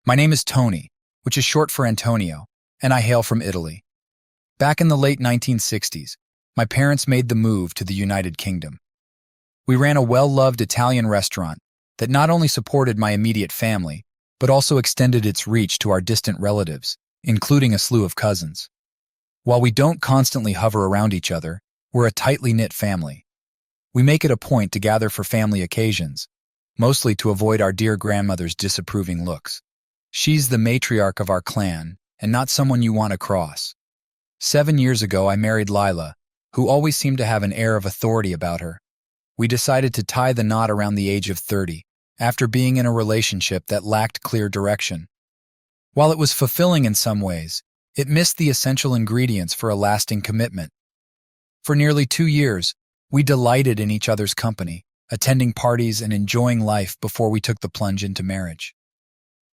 My name is Tony, which is short for Antonio, and I hail from Italy. Back in the late 1960s, my parents made the move to the United Kingdom. We ran a well-loved Italian restaurant that not only supported my immediate family, but also extended its reach to our distant relatives, including a slew of cousins. While we don't constantly hover around each other, we're a tightly knit family. We make it a point to gather for family occasions, mostly to avoid our dear grandmother's disapproving looks. She's the matriarch of our clan, and not someone you want to cross. 7 years ago, I married Lila, who always seemed to have an air of authority about her. We decided to tie the knot around the age of 30, after being in a relationship that lacked clear direction. While it was fulfilling in some ways, it missed the essential ingredients for a lasting commitment. For nearly 2 years, we delighted in each other's company, attending parties and enjoying life before we took the plunge into marriage.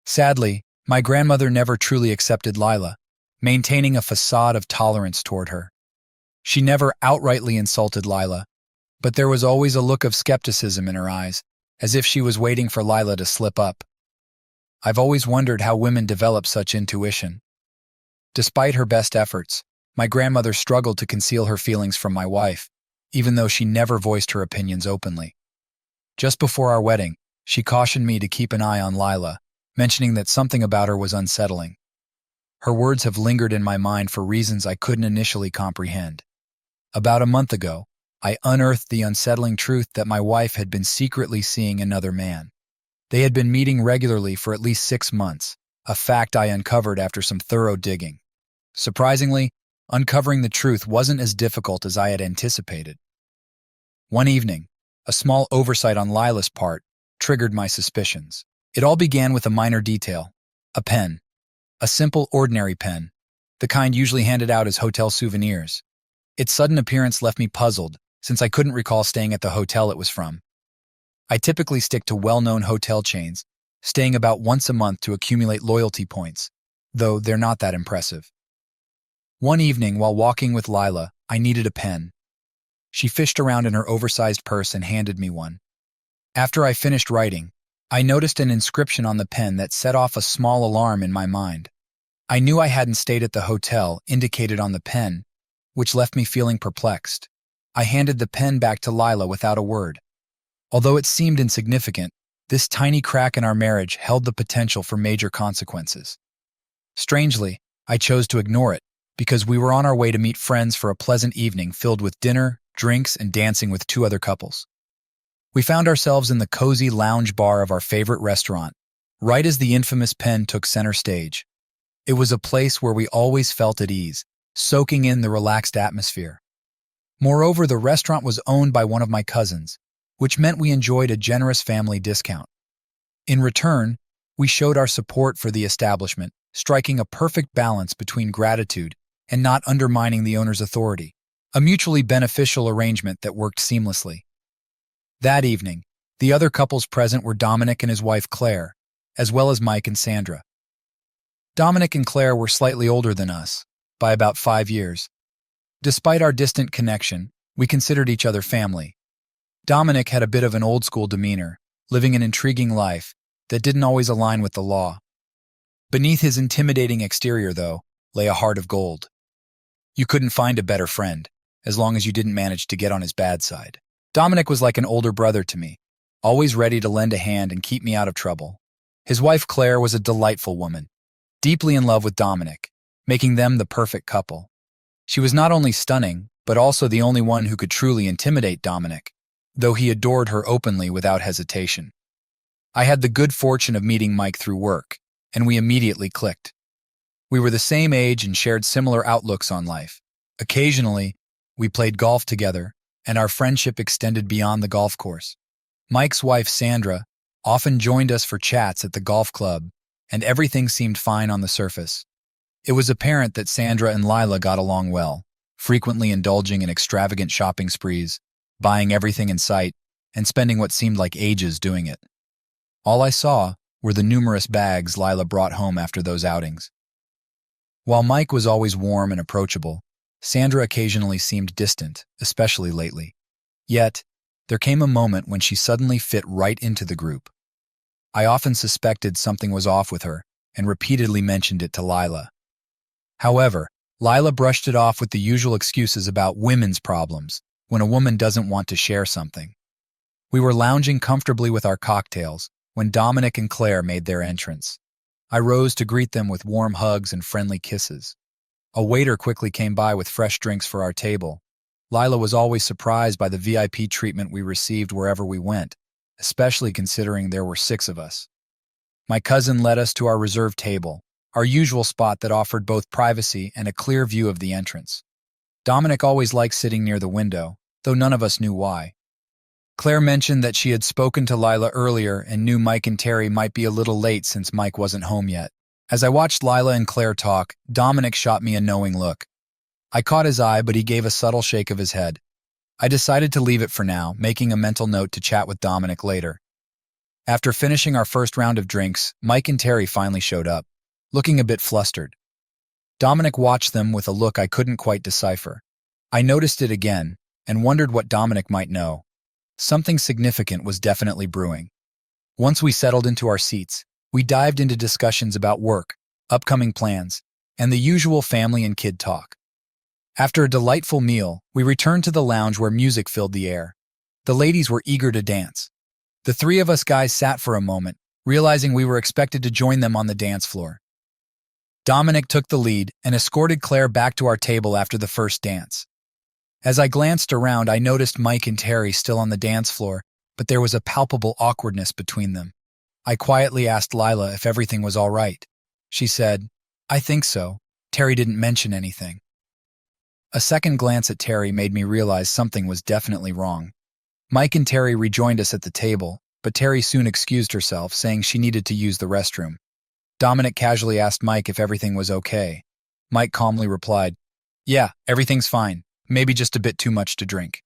Sadly, my grandmother never truly accepted Lila, maintaining a facade of tolerance toward her. She never outrightly insulted Lila, but there was always a look of skepticism in her eyes, as if she was waiting for Lila to slip up. I've always wondered how women develop such intuition. Despite her best efforts, my grandmother struggled to conceal her feelings from my wife, even though she never voiced her opinions openly. Just before our wedding, she cautioned me to keep an eye on Lila, mentioning that something about her was unsettling. Her words have lingered in my mind for reasons I couldn't initially comprehend. About a month ago, I unearthed the unsettling truth that my wife had been secretly seeing another man. They had been meeting regularly for at least 6 months, a fact I uncovered after some thorough digging. Surprisingly, uncovering the truth wasn't as difficult as I had anticipated. One evening, a small oversight on Lila's part triggered my suspicions. It all began with a minor detail: a pen. A simple, ordinary pen, the kind usually handed out as hotel souvenirs. Its sudden appearance left me puzzled, since I couldn't recall staying at the hotel it was from. I typically stick to well-known hotel chains, staying about once a month to accumulate loyalty points, though they're not that impressive. One evening, while walking with Lila, I needed a pen. She fished around in her oversized purse and handed me one. After I finished writing, I noticed an inscription on the pen that set off a small alarm in my mind. I knew I hadn't stayed at the hotel indicated on the pen, which left me feeling perplexed. I handed the pen back to Lila without a word. Although it seemed insignificant, this tiny crack in our marriage held the potential for major consequences. Strangely, I chose to ignore it, because we were on our way to meet friends for a pleasant evening filled with dinner, drinks, and dancing with 2 other couples. We found ourselves in the cozy lounge bar of our favorite restaurant, right as the infamous pen took center stage. It was a place where we always felt at ease, soaking in the relaxed atmosphere. Moreover, the restaurant was owned by one of my cousins, which meant we enjoyed a generous family discount. In return, we showed our support for the establishment, striking a perfect balance between gratitude and not undermining the owner's authority, a mutually beneficial arrangement that worked seamlessly. That evening, the other couples present were Dominic and his wife Claire, as well as Mike and Sandra. Dominic and Claire were slightly older than us, by about 5 years. Despite our distant connection, we considered each other family. Dominic had a bit of an old-school demeanor, living an intriguing life that didn't always align with the law. Beneath his intimidating exterior, though, lay a heart of gold. You couldn't find a better friend, as long as you didn't manage to get on his bad side. Dominic was like an older brother to me, always ready to lend a hand and keep me out of trouble. His wife Claire was a delightful woman, deeply in love with Dominic, making them the perfect couple. She was not only stunning, but also the only one who could truly intimidate Dominic, though he adored her openly without hesitation. I had the good fortune of meeting Mike through work, and we immediately clicked. We were the same age and shared similar outlooks on life. Occasionally, we played golf together, and our friendship extended beyond the golf course. Mike's wife, Sandra, often joined us for chats at the golf club, and everything seemed fine on the surface. It was apparent that Sandra and Lila got along well, frequently indulging in extravagant shopping sprees, buying everything in sight, and spending what seemed like ages doing it. All I saw were the numerous bags Lila brought home after those outings. While Mike was always warm and approachable, Sandra occasionally seemed distant, especially lately. Yet, there came a moment when she suddenly fit right into the group. I often suspected something was off with her, and repeatedly mentioned it to Lila. However, Lila brushed it off with the usual excuses about women's problems when a woman doesn't want to share something. We were lounging comfortably with our cocktails when Dominic and Claire made their entrance. I rose to greet them with warm hugs and friendly kisses. A waiter quickly came by with fresh drinks for our table. Lila was always surprised by the VIP treatment we received wherever we went, especially considering there were 6 of us. My cousin led us to our reserved table, our usual spot that offered both privacy and a clear view of the entrance. Dominic always liked sitting near the window, though none of us knew why. Claire mentioned that she had spoken to Lila earlier and knew Mike and Terry might be a little late since Mike wasn't home yet. As I watched Lila and Claire talk, Dominic shot me a knowing look. I caught his eye, but he gave a subtle shake of his head. I decided to leave it for now, making a mental note to chat with Dominic later. After finishing our first round of drinks, Mike and Terry finally showed up, looking a bit flustered. Dominic watched them with a look I couldn't quite decipher. I noticed it again and wondered what Dominic might know. Something significant was definitely brewing. Once we settled into our seats, we dived into discussions about work, upcoming plans, and the usual family and kid talk. After a delightful meal, we returned to the lounge where music filled the air. The ladies were eager to dance. The 3 of us guys sat for a moment, realizing we were expected to join them on the dance floor. Dominic took the lead and escorted Claire back to our table after the first dance. As I glanced around, I noticed Mike and Terry still on the dance floor, but there was a palpable awkwardness between them. I quietly asked Lila if everything was all right. She said, "I think so. Terry didn't mention anything." A second glance at Terry made me realize something was definitely wrong. Mike and Terry rejoined us at the table, but Terry soon excused herself, saying she needed to use the restroom. Dominic casually asked Mike if everything was okay. Mike calmly replied, "Yeah, everything's fine. Maybe just a bit too much to drink."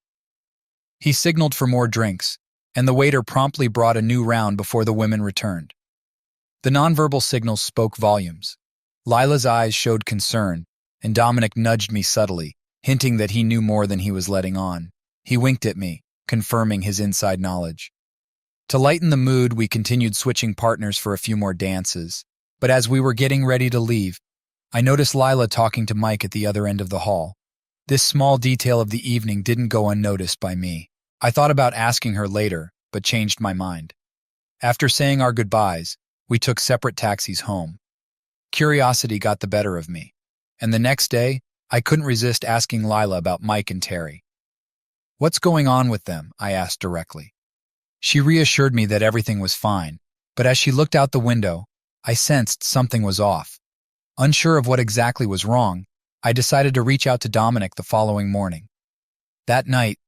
He signaled for more drinks, and the waiter promptly brought a new round before the women returned. The nonverbal signals spoke volumes. Lila's eyes showed concern, and Dominic nudged me subtly, hinting that he knew more than he was letting on. He winked at me, confirming his inside knowledge. To lighten the mood, we continued switching partners for a few more dances, but as we were getting ready to leave, I noticed Lila talking to Mike at the other end of the hall. This small detail of the evening didn't go unnoticed by me. I thought about asking her later, but changed my mind. After saying our goodbyes, we took separate taxis home. Curiosity got the better of me, and the next day, I couldn't resist asking Lila about Mike and Terry. "What's going on with them?" I asked directly. She reassured me that everything was fine, but as she looked out the window, I sensed something was off. Unsure of what exactly was wrong, I decided to reach out to Dominic the following morning. That night,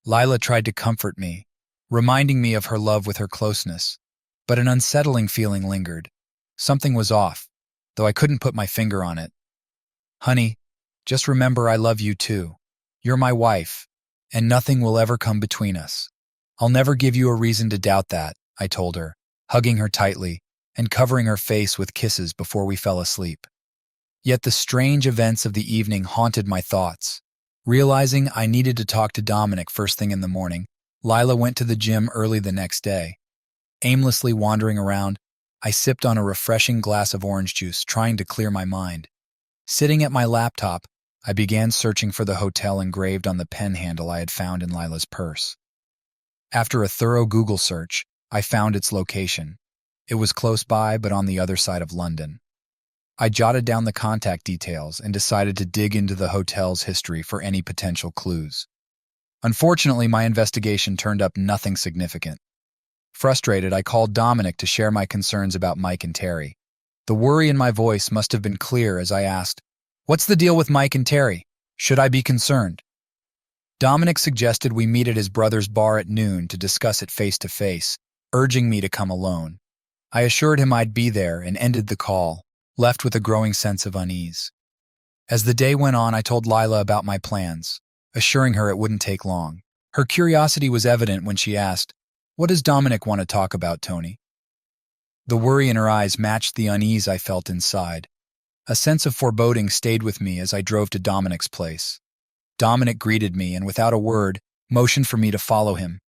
Lila tried to comfort me, reminding me of her love with her closeness, but an unsettling feeling lingered. Something was off, though I couldn't put my finger on it. "Honey, just remember I love you too. You're my wife, and nothing will ever come between us. I'll never give you a reason to doubt that," I told her, hugging her tightly and covering her face with kisses before we fell asleep. Yet the strange events of the evening haunted my thoughts. Realizing I needed to talk to Dominic first thing in the morning, Lila went to the gym early the next day. Aimlessly wandering around, I sipped on a refreshing glass of orange juice, trying to clear my mind. Sitting at my laptop, I began searching for the hotel engraved on the pen handle I had found in Lila's purse. After a thorough Google search, I found its location. It was close by, but on the other side of London. I jotted down the contact details and decided to dig into the hotel's history for any potential clues. Unfortunately, my investigation turned up nothing significant. Frustrated, I called Dominic to share my concerns about Mike and Terry. The worry in my voice must have been clear as I asked, "What's the deal with Mike and Terry? Should I be concerned?" Dominic suggested we meet at his brother's bar at noon to discuss it face to face, urging me to come alone. I assured him I'd be there and ended the call, left with a growing sense of unease. As the day went on, I told Lila about my plans, assuring her it wouldn't take long. Her curiosity was evident when she asked, "What does Dominic want to talk about, Tony?" The worry in her eyes matched the unease I felt inside. A sense of foreboding stayed with me as I drove to Dominic's place. Dominic greeted me and, without a word, motioned for me to follow him.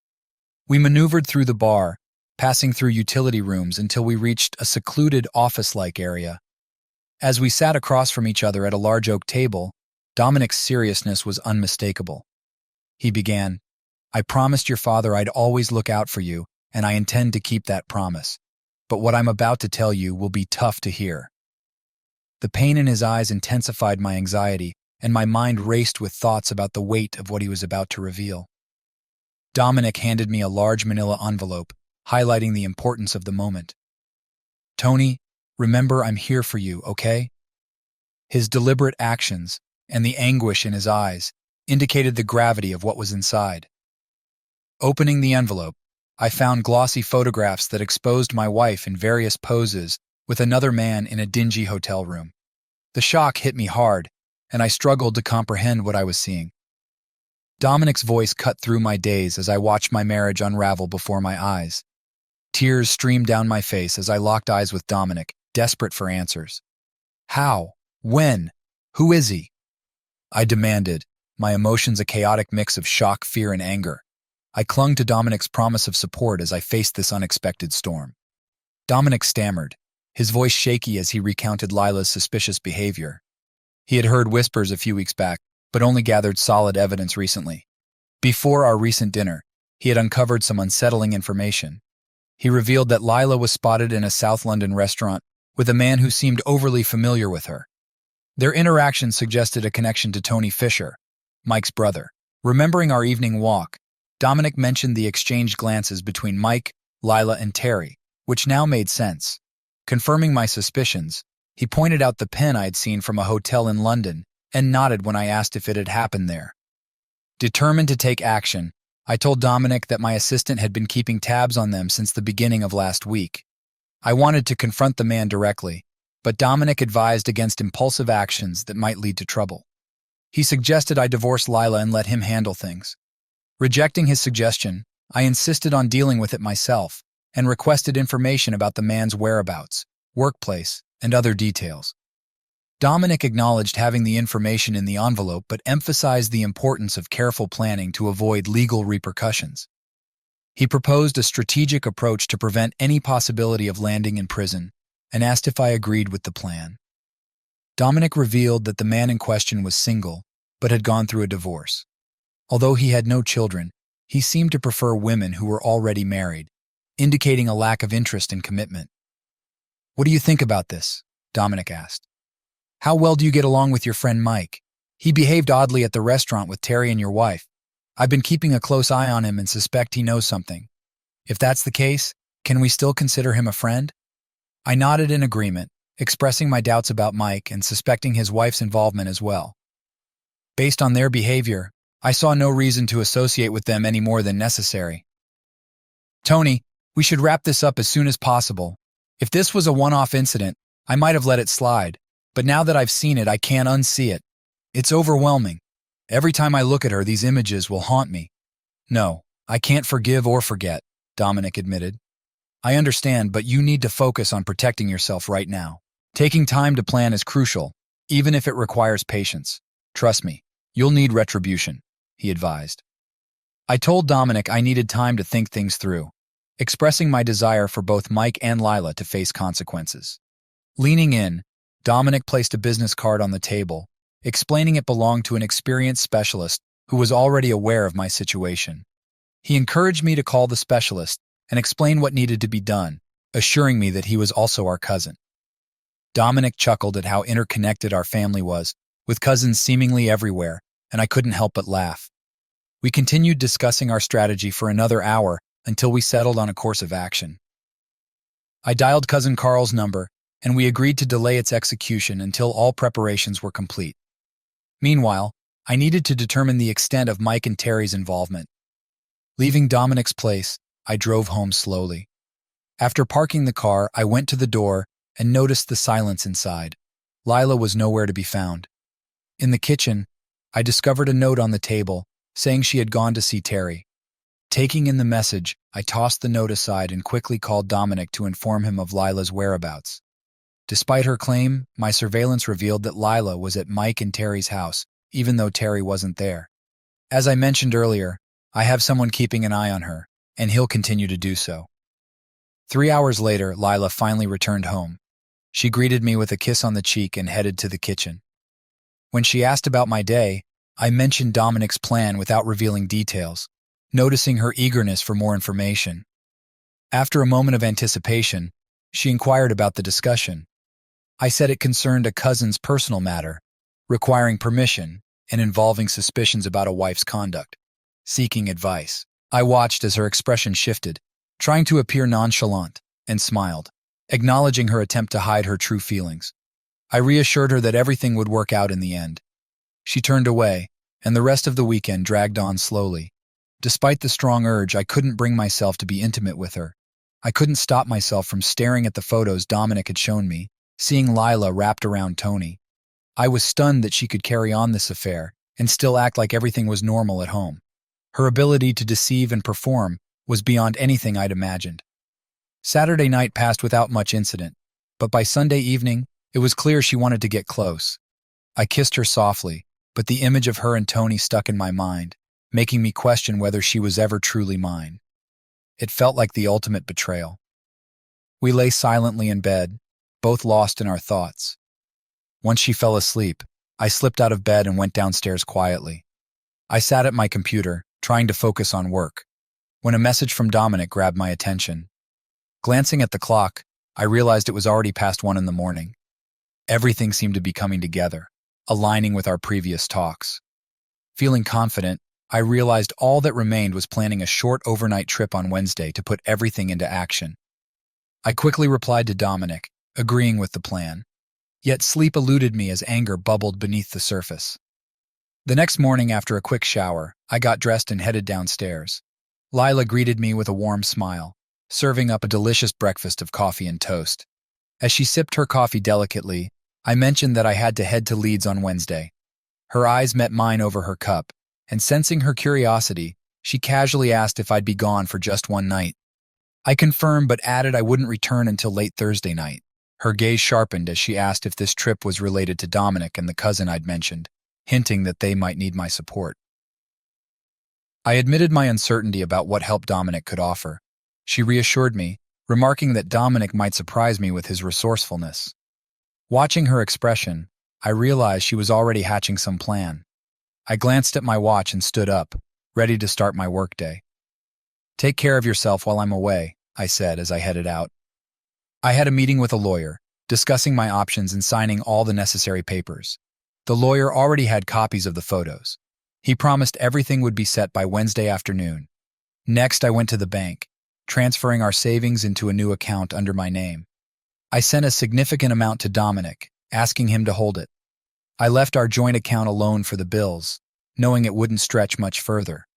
We maneuvered through the bar, passing through utility rooms until we reached a secluded office-like area. As we sat across from each other at a large oak table, Dominic's seriousness was unmistakable. He began, "I promised your father I'd always look out for you, and I intend to keep that promise. But what I'm about to tell you will be tough to hear." The pain in his eyes intensified my anxiety, and my mind raced with thoughts about the weight of what he was about to reveal. Dominic handed me a large manila envelope, highlighting the importance of the moment. "Tony, remember I'm here for you, okay?" His deliberate actions and the anguish in his eyes indicated the gravity of what was inside. Opening the envelope, I found glossy photographs that exposed my wife in various poses with another man in a dingy hotel room. The shock hit me hard, and I struggled to comprehend what I was seeing. Dominic's voice cut through my daze as I watched my marriage unravel before my eyes. Tears streamed down my face as I locked eyes with Dominic, desperate for answers. "How? When? Who is he?" I demanded, my emotions a chaotic mix of shock, fear, and anger. I clung to Dominic's promise of support as I faced this unexpected storm. Dominic stammered, his voice shaky as he recounted Lila's suspicious behavior. He had heard whispers a few weeks back, but only gathered solid evidence recently. Before our recent dinner, he had uncovered some unsettling information. He revealed that Lila was spotted in a South London restaurant with a man who seemed overly familiar with her. Their interaction suggested a connection to Tony Fisher, Mike's brother. Remembering our evening walk, Dominic mentioned the exchanged glances between Mike, Lila, and Terry, which now made sense. Confirming my suspicions, he pointed out the pen I had seen from a hotel in London and nodded when I asked if it had happened there. Determined to take action, I told Dominic that my assistant had been keeping tabs on them since the beginning of last week. I wanted to confront the man directly, but Dominic advised against impulsive actions that might lead to trouble. He suggested I divorce Lila and let him handle things. Rejecting his suggestion, I insisted on dealing with it myself and requested information about the man's whereabouts, workplace, and other details. Dominic acknowledged having the information in the envelope but emphasized the importance of careful planning to avoid legal repercussions. He proposed a strategic approach to prevent any possibility of landing in prison and asked if I agreed with the plan. Dominic revealed that the man in question was single but had gone through a divorce. Although he had no children, he seemed to prefer women who were already married, indicating a lack of interest and commitment. "What do you think about this?" Dominic asked. "How well do you get along with your friend Mike? He behaved oddly at the restaurant with Terry and your wife. I've been keeping a close eye on him and suspect he knows something. If that's the case, can we still consider him a friend?" I nodded in agreement, expressing my doubts about Mike and suspecting his wife's involvement as well. Based on their behavior, I saw no reason to associate with them any more than necessary. "Tony, we should wrap this up as soon as possible. If this was a one-off incident, I might have let it slide, but now that I've seen it, I can't unsee it. It's overwhelming. Every time I look at her, these images will haunt me." "No, I can't forgive or forget," Dominic admitted. "I understand, but you need to focus on protecting yourself right now. Taking time to plan is crucial, even if it requires patience. Trust me, you'll need retribution," he advised. I told Dominic I needed time to think things through, expressing my desire for both Mike and Lila to face consequences. Leaning in, Dominic placed a business card on the table, explaining it belonged to an experienced specialist who was already aware of my situation. He encouraged me to call the specialist and explain what needed to be done, assuring me that he was also our cousin. Dominic chuckled at how interconnected our family was, with cousins seemingly everywhere, and I couldn't help but laugh. We continued discussing our strategy for another hour until we settled on a course of action. I dialed Cousin Carl's number, and we agreed to delay its execution until all preparations were complete. Meanwhile, I needed to determine the extent of Mike and Terry's involvement. Leaving Dominic's place, I drove home slowly. After parking the car, I went to the door and noticed the silence inside. Lila was nowhere to be found. In the kitchen, I discovered a note on the table saying she had gone to see Terry. Taking in the message, I tossed the note aside and quickly called Dominic to inform him of Lila's whereabouts. Despite her claim, my surveillance revealed that Lila was at Mike and Terry's house, even though Terry wasn't there. As I mentioned earlier, I have someone keeping an eye on her, and he'll continue to do so. 3 hours later, Lila finally returned home. She greeted me with a kiss on the cheek and headed to the kitchen. When she asked about my day, I mentioned Dominic's plan without revealing details, noticing her eagerness for more information. After a moment of anticipation, she inquired about the discussion. I said it concerned a cousin's personal matter, requiring permission and involving suspicions about a wife's conduct. Seeking advice. I watched as her expression shifted, trying to appear nonchalant, and smiled, acknowledging her attempt to hide her true feelings. I reassured her that everything would work out in the end. She turned away, and the rest of the weekend dragged on slowly. Despite the strong urge, I couldn't bring myself to be intimate with her. I couldn't stop myself from staring at the photos Dominic had shown me, seeing Lila wrapped around Tony. I was stunned that she could carry on this affair and still act like everything was normal at home. Her ability to deceive and perform was beyond anything I'd imagined. Saturday night passed without much incident, but by Sunday evening, it was clear she wanted to get close. I kissed her softly, but the image of her and Tony stuck in my mind, making me question whether she was ever truly mine. It felt like the ultimate betrayal. We lay silently in bed, both lost in our thoughts. Once she fell asleep, I slipped out of bed and went downstairs quietly. I sat at my computer, trying to focus on work, when a message from Dominic grabbed my attention. Glancing at the clock, I realized it was already past 1 a.m. Everything seemed to be coming together, aligning with our previous talks. Feeling confident, I realized all that remained was planning a short overnight trip on Wednesday to put everything into action. I quickly replied to Dominic, agreeing with the plan. Yet sleep eluded me as anger bubbled beneath the surface. The next morning, after a quick shower, I got dressed and headed downstairs. Lila greeted me with a warm smile, serving up a delicious breakfast of coffee and toast. As she sipped her coffee delicately, I mentioned that I had to head to Leeds on Wednesday. Her eyes met mine over her cup, and sensing her curiosity, she casually asked if I'd be gone for just one night. I confirmed but added I wouldn't return until late Thursday night. Her gaze sharpened as she asked if this trip was related to Dominic and the cousin I'd mentioned, hinting that they might need my support. I admitted my uncertainty about what help Dominic could offer. She reassured me, remarking that Dominic might surprise me with his resourcefulness. Watching her expression, I realized she was already hatching some plan. I glanced at my watch and stood up, ready to start my workday. "Take care of yourself while I'm away," I said as I headed out. I had a meeting with a lawyer, discussing my options and signing all the necessary papers. The lawyer already had copies of the photos. He promised everything would be set by Wednesday afternoon. Next, I went to the bank, transferring our savings into a new account under my name. I sent a significant amount to Dominic, asking him to hold it. I left our joint account alone for the bills, knowing it wouldn't stretch much further.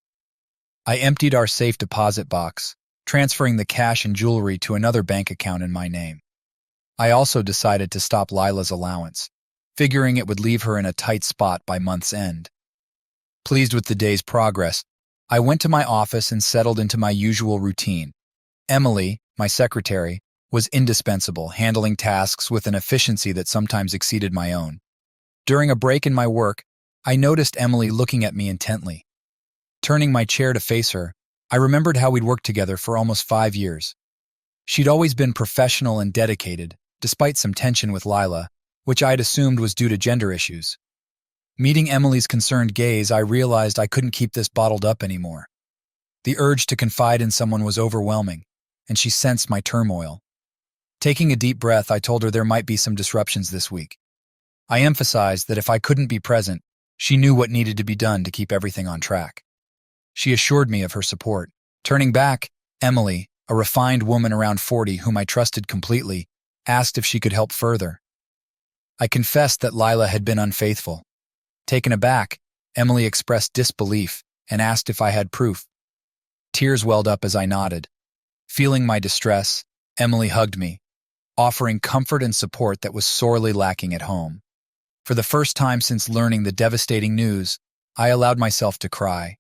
I emptied our safe deposit box, transferring the cash and jewelry to another bank account in my name. I also decided to stop Lila's allowance, figuring it would leave her in a tight spot by month's end. Pleased with the day's progress, I went to my office and settled into my usual routine. Emily, my secretary, was indispensable, handling tasks with an efficiency that sometimes exceeded my own. During a break in my work, I noticed Emily looking at me intently. Turning my chair to face her, I remembered how we'd worked together for almost 5 years. She'd always been professional and dedicated, despite some tension with Lila, which I'd assumed was due to gender issues. Meeting Emily's concerned gaze, I realized I couldn't keep this bottled up anymore. The urge to confide in someone was overwhelming, and she sensed my turmoil. Taking a deep breath, I told her there might be some disruptions this week. I emphasized that if I couldn't be present, she knew what needed to be done to keep everything on track. She assured me of her support. Turning back, Emily, a refined woman around 40 whom I trusted completely, asked if she could help further. I confessed that Lila had been unfaithful. Taken aback, Emily expressed disbelief and asked if I had proof. Tears welled up as I nodded. Feeling my distress, Emily hugged me, offering comfort and support that was sorely lacking at home. For the first time since learning the devastating news, I allowed myself to cry.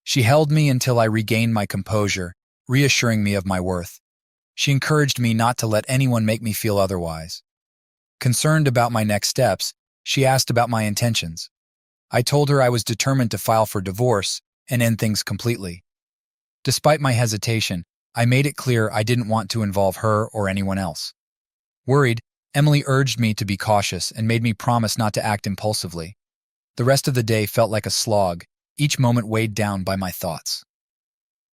She held me until I regained my composure, reassuring me of my worth. She encouraged me not to let anyone make me feel otherwise. Concerned about my next steps, she asked about my intentions. I told her I was determined to file for divorce and end things completely. Despite my hesitation, I made it clear I didn't want to involve her or anyone else. Worried, Emily urged me to be cautious and made me promise not to act impulsively. The rest of the day felt like a slog, each moment weighed down by my thoughts.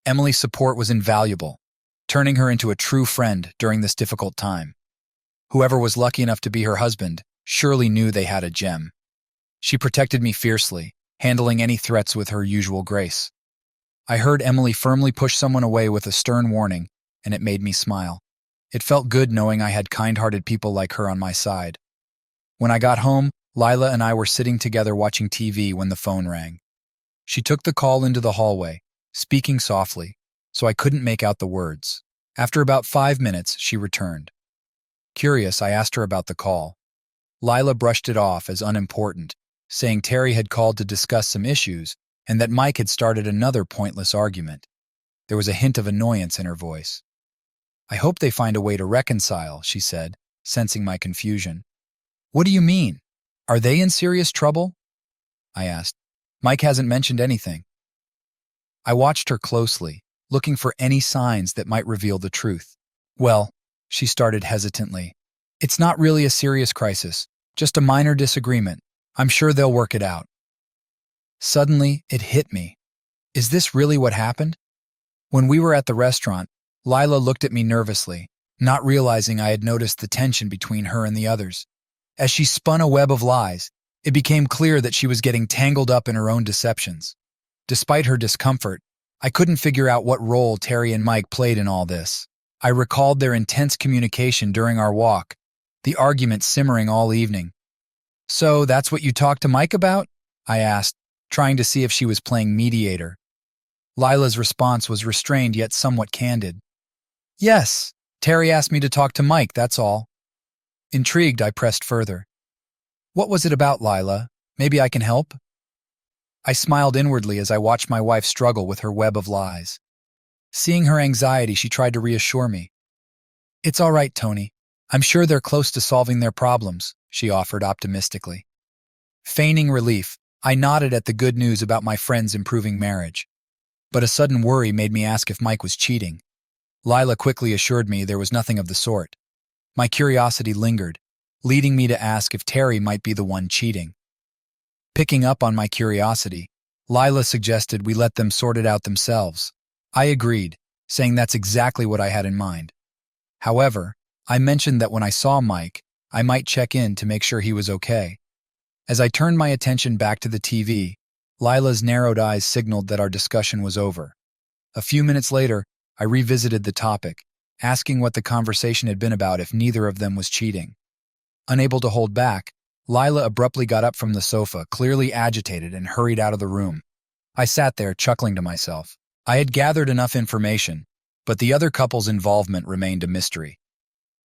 Emily's support was invaluable, turning her into a true friend during this difficult time. Whoever was lucky enough to be her husband surely knew they had a gem. She protected me fiercely, handling any threats with her usual grace. I heard Emily firmly push someone away with a stern warning, and it made me smile. It felt good knowing I had kind-hearted people like her on my side. When I got home, Lila and I were sitting together watching TV when the phone rang. She took the call into the hallway, speaking softly, so I couldn't make out the words. After about 5 minutes, she returned. Curious, I asked her about the call. Lila brushed it off as unimportant, saying Terry had called to discuss some issues and that Mike had started another pointless argument. There was a hint of annoyance in her voice. I hope they find a way to reconcile, she said, sensing my confusion. What do you mean? Are they in serious trouble? I asked. Mike hasn't mentioned anything. I watched her closely, looking for any signs that might reveal the truth. Well, she started hesitantly. It's not really a serious crisis, just a minor disagreement. I'm sure they'll work it out. Suddenly, it hit me. Is this really what happened? When we were at the restaurant, Lila looked at me nervously, not realizing I had noticed the tension between her and the others. As she spun a web of lies, it became clear that she was getting tangled up in her own deceptions. Despite her discomfort, I couldn't figure out what role Terry and Mike played in all this. I recalled their intense communication during our walk, the argument simmering all evening. So that's what you talked to Mike about? I asked, trying to see if she was playing mediator. Lila's response was restrained yet somewhat candid. Yes, Terry asked me to talk to Mike, that's all. Intrigued, I pressed further. What was it about, Lila? Maybe I can help? I smiled inwardly as I watched my wife struggle with her web of lies. Seeing her anxiety, she tried to reassure me. It's all right, Tony. I'm sure they're close to solving their problems, she offered optimistically. Feigning relief, I nodded at the good news about my friend's improving marriage. But a sudden worry made me ask if Mike was cheating. Lila quickly assured me there was nothing of the sort. My curiosity lingered, leading me to ask if Terry might be the one cheating. Picking up on my curiosity, Lila suggested we let them sort it out themselves. I agreed, saying that's exactly what I had in mind. However, I mentioned that when I saw Mike, I might check in to make sure he was okay. As I turned my attention back to the TV, Lila's narrowed eyes signaled that our discussion was over. A few minutes later, I revisited the topic, asking what the conversation had been about if neither of them was cheating. Unable to hold back, Lila abruptly got up from the sofa, clearly agitated, and hurried out of the room. I sat there, chuckling to myself. I had gathered enough information, but the other couple's involvement remained a mystery.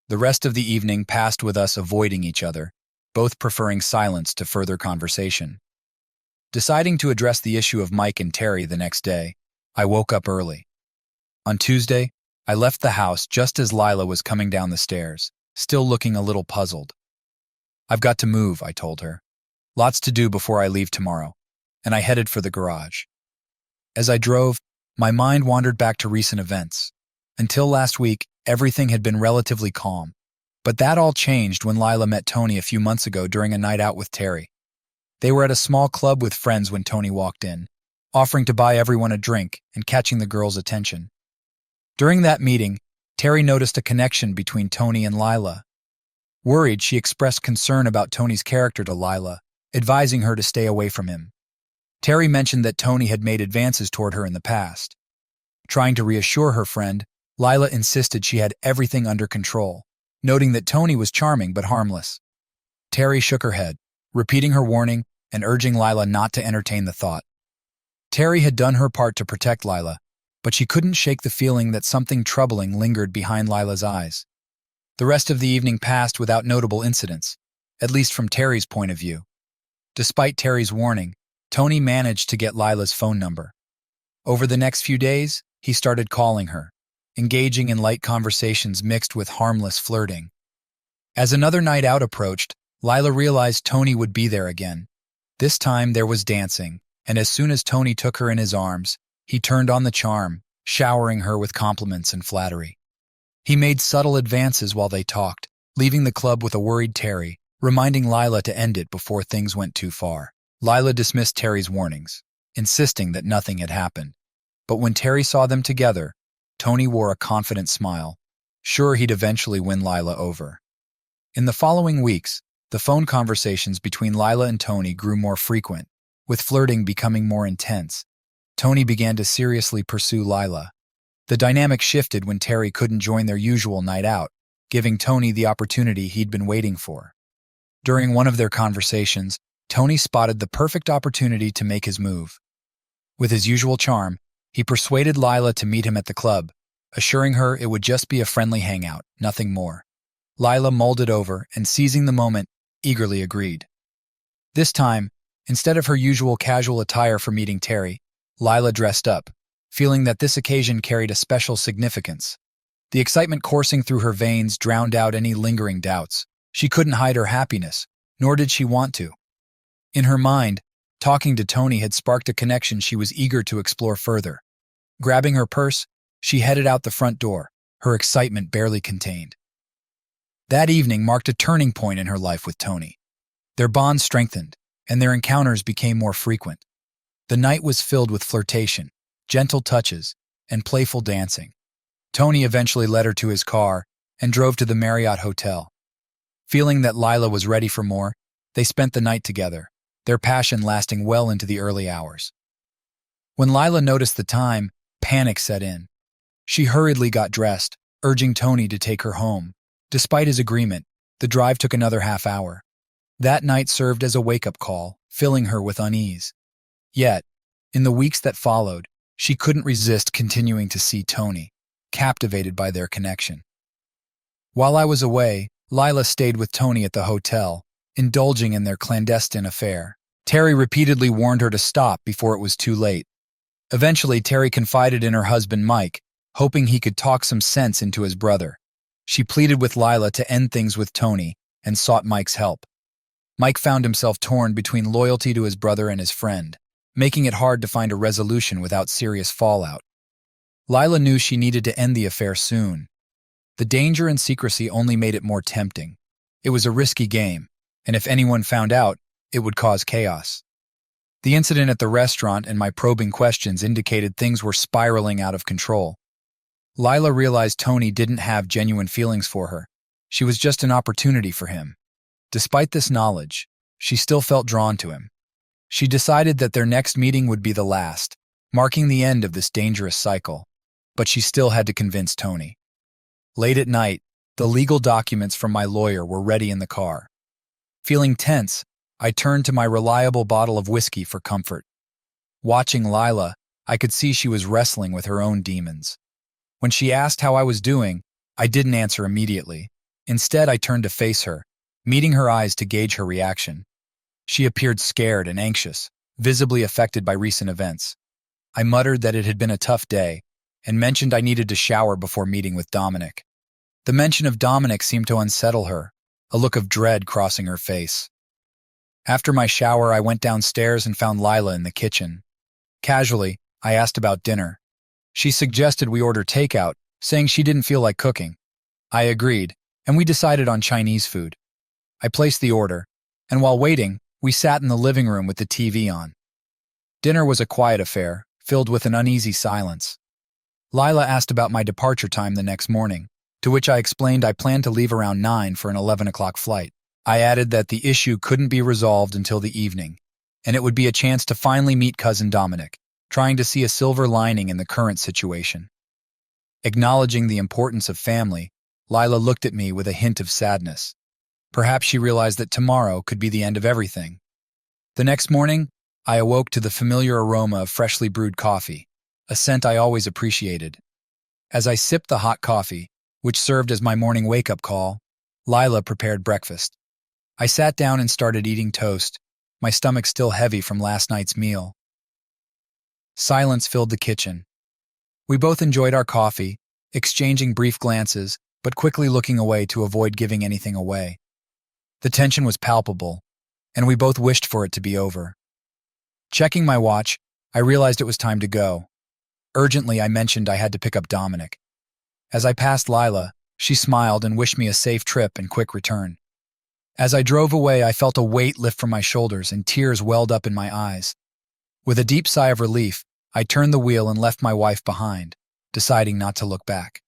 The rest of the evening passed with us avoiding each other, both preferring silence to further conversation. Deciding to address the issue of Mike and Terry the next day, I woke up early. On Tuesday, I left the house just as Lila was coming down the stairs, still looking a little puzzled. I've got to move, I told her. Lots to do before I leave tomorrow, and I headed for the garage. As I drove, my mind wandered back to recent events. Until last week, everything had been relatively calm, but that all changed when Lila met Tony a few months ago during a night out with Terry. They were at a small club with friends when Tony walked in, offering to buy everyone a drink and catching the girls' attention. During that meeting, Terry noticed a connection between Tony and Lila. Worried, she expressed concern about Tony's character to Lila, advising her to stay away from him. Terry mentioned that Tony had made advances toward her in the past. Trying to reassure her friend, Lila insisted she had everything under control, noting that Tony was charming but harmless. Terry shook her head, repeating her warning and urging Lila not to entertain the thought. Terry had done her part to protect Lila, but she couldn't shake the feeling that something troubling lingered behind Lila's eyes. The rest of the evening passed without notable incidents, at least from Terry's point of view. Despite Terry's warning, Tony managed to get Lila's phone number. Over the next few days, he started calling her, engaging in light conversations mixed with harmless flirting. As another night out approached, Lila realized Tony would be there again. This time there was dancing, and as soon as Tony took her in his arms, he turned on the charm, showering her with compliments and flattery. He made subtle advances while they talked, leaving the club with a worried Terry, reminding Lila to end it before things went too far. Lila dismissed Terry's warnings, insisting that nothing had happened. But when Terry saw them together, Tony wore a confident smile, sure he'd eventually win Lila over. In the following weeks, the phone conversations between Lila and Tony grew more frequent, with flirting becoming more intense. Tony began to seriously pursue Lila. The dynamic shifted when Terry couldn't join their usual night out, giving Tony the opportunity he'd been waiting for. During one of their conversations, Tony spotted the perfect opportunity to make his move. With his usual charm, he persuaded Lila to meet him at the club, assuring her it would just be a friendly hangout, nothing more. Lila mulled it over and, seizing the moment, eagerly agreed. This time, instead of her usual casual attire for meeting Terry, Lila dressed up, feeling that this occasion carried a special significance. The excitement coursing through her veins drowned out any lingering doubts. She couldn't hide her happiness, nor did she want to. In her mind, talking to Tony had sparked a connection she was eager to explore further. Grabbing her purse, she headed out the front door, her excitement barely contained. That evening marked a turning point in her life with Tony. Their bond strengthened, and their encounters became more frequent. The night was filled with flirtation, gentle touches, and playful dancing. Tony eventually led her to his car and drove to the Marriott Hotel. Feeling that Lila was ready for more, they spent the night together, their passion lasting well into the early hours. When Lila noticed the time, panic set in. She hurriedly got dressed, urging Tony to take her home. Despite his agreement, the drive took another half hour. That night served as a wake-up call, filling her with unease. Yet, in the weeks that followed, she couldn't resist continuing to see Tony, captivated by their connection. While I was away, Lila stayed with Tony at the hotel, indulging in their clandestine affair. Terry repeatedly warned her to stop before it was too late. Eventually, Terry confided in her husband Mike, hoping he could talk some sense into his brother. She pleaded with Lila to end things with Tony and sought Mike's help. Mike found himself torn between loyalty to his brother and his friend, making it hard to find a resolution without serious fallout. Lila knew she needed to end the affair soon. The danger and secrecy only made it more tempting. It was a risky game, and if anyone found out, it would cause chaos. The incident at the restaurant and my probing questions indicated things were spiraling out of control. Lila realized Tony didn't have genuine feelings for her. She was just an opportunity for him. Despite this knowledge, she still felt drawn to him. She decided that their next meeting would be the last, marking the end of this dangerous cycle. But she still had to convince Tony. Late at night, the legal documents from my lawyer were ready in the car. Feeling tense, I turned to my reliable bottle of whiskey for comfort. Watching Lila, I could see she was wrestling with her own demons. When she asked how I was doing, I didn't answer immediately. Instead, I turned to face her, meeting her eyes to gauge her reaction. She appeared scared and anxious, visibly affected by recent events. I muttered that it had been a tough day, and mentioned I needed to shower before meeting with Dominic. The mention of Dominic seemed to unsettle her, a look of dread crossing her face. After my shower, I went downstairs and found Lila in the kitchen. Casually, I asked about dinner. She suggested we order takeout, saying she didn't feel like cooking. I agreed, and we decided on Chinese food. I placed the order, and while waiting, we sat in the living room with the TV on. Dinner was a quiet affair, filled with an uneasy silence. Lila asked about my departure time the next morning, to which I explained I planned to leave around 9 for an 11 o'clock flight. I added that the issue couldn't be resolved until the evening, and it would be a chance to finally meet cousin Dominic, trying to see a silver lining in the current situation. Acknowledging the importance of family, Lila looked at me with a hint of sadness. Perhaps she realized that tomorrow could be the end of everything. The next morning, I awoke to the familiar aroma of freshly brewed coffee, a scent I always appreciated. As I sipped the hot coffee, which served as my morning wake-up call, Lila prepared breakfast. I sat down and started eating toast, my stomach still heavy from last night's meal. Silence filled the kitchen. We both enjoyed our coffee, exchanging brief glances, but quickly looking away to avoid giving anything away. The tension was palpable, and we both wished for it to be over. Checking my watch, I realized it was time to go. Urgently, I mentioned I had to pick up Dominic. As I passed Lila, she smiled and wished me a safe trip and quick return. As I drove away, I felt a weight lift from my shoulders and tears welled up in my eyes. With a deep sigh of relief, I turned the wheel and left my wife behind, deciding not to look back.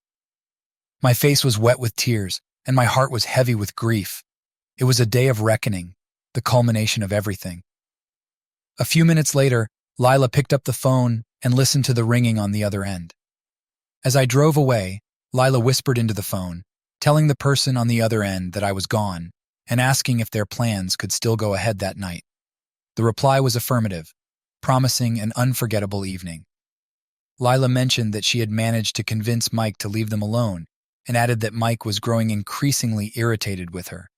My face was wet with tears, and my heart was heavy with grief. It was a day of reckoning, the culmination of everything. A few minutes later, Lila picked up the phone and listened to the ringing on the other end. As I drove away, Lila whispered into the phone, telling the person on the other end that I was gone and asking if their plans could still go ahead that night. The reply was affirmative, promising an unforgettable evening. Lila mentioned that she had managed to convince Mike to leave them alone and added that Mike was growing increasingly irritated with her.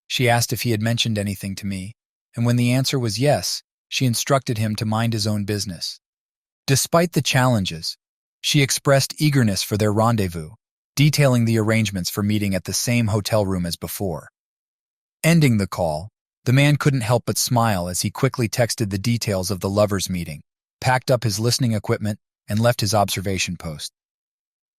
She asked if he had mentioned anything to me, and when the answer was yes, she instructed him to mind his own business. Despite the challenges, she expressed eagerness for their rendezvous, detailing the arrangements for meeting at the same hotel room as before. Ending the call, the man couldn't help but smile as he quickly texted the details of the lovers' meeting, packed up his listening equipment, and left his observation post.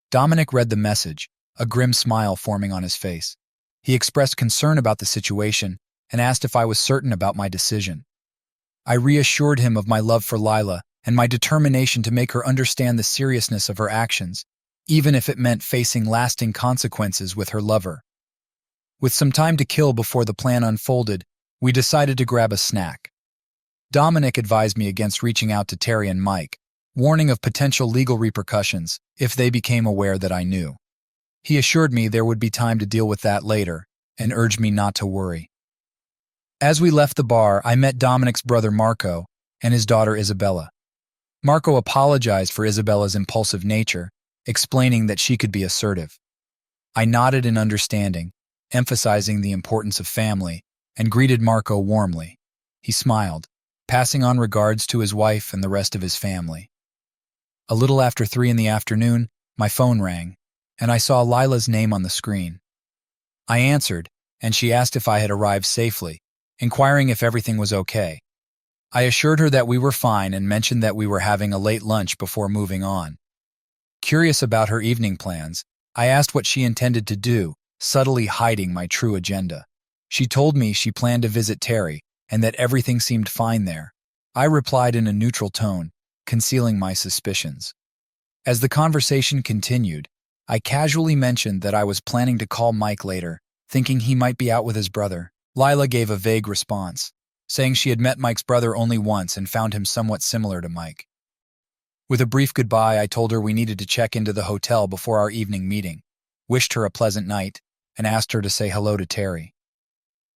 Dominic read the message, a grim smile forming on his face. He expressed concern about the situation and asked if I was certain about my decision. I reassured him of my love for Lila and my determination to make her understand the seriousness of her actions, even if it meant facing lasting consequences with her lover. With some time to kill before the plan unfolded, we decided to grab a snack. Dominic advised me against reaching out to Terry and Mike, warning of potential legal repercussions if they became aware that I knew. He assured me there would be time to deal with that later and urged me not to worry. As we left the bar, I met Dominic's brother Marco and his daughter Isabella. Marco apologized for Isabella's impulsive nature, explaining that she could be assertive. I nodded in understanding, emphasizing the importance of family, and greeted Marco warmly. He smiled, passing on regards to his wife and the rest of his family. A little after 3 in the afternoon, my phone rang, and I saw Lila's name on the screen. I answered, and she asked if I had arrived safely, inquiring if everything was okay. I assured her that we were fine and mentioned that we were having a late lunch before moving on. Curious about her evening plans, I asked what she intended to do, subtly hiding my true agenda. She told me she planned to visit Terry and that everything seemed fine there. I replied in a neutral tone, concealing my suspicions. As the conversation continued, I casually mentioned that I was planning to call Mike later, thinking he might be out with his brother. Lila gave a vague response, saying she had met Mike's brother only once and found him somewhat similar to Mike. With a brief goodbye, I told her we needed to check into the hotel before our evening meeting, wished her a pleasant night, and asked her to say hello to Terry.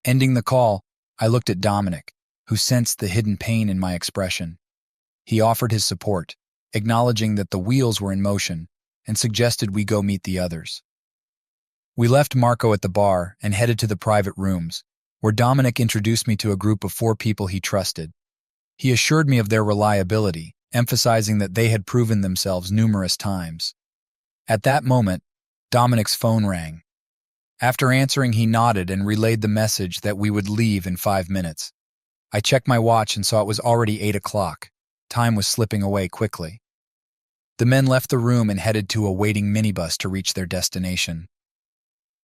Ending the call, I looked at Dominic, who sensed the hidden pain in my expression. He offered his support, acknowledging that the wheels were in motion, and suggested we go meet the others. We left Marco at the bar and headed to the private rooms, where Dominic introduced me to a group of 4 people he trusted. He assured me of their reliability, emphasizing that they had proven themselves numerous times. At that moment, Dominic's phone rang. After answering, he nodded and relayed the message that we would leave in 5 minutes. I checked my watch and saw it was already 8 o'clock. Time was slipping away quickly. The men left the room and headed to a waiting minibus to reach their destination.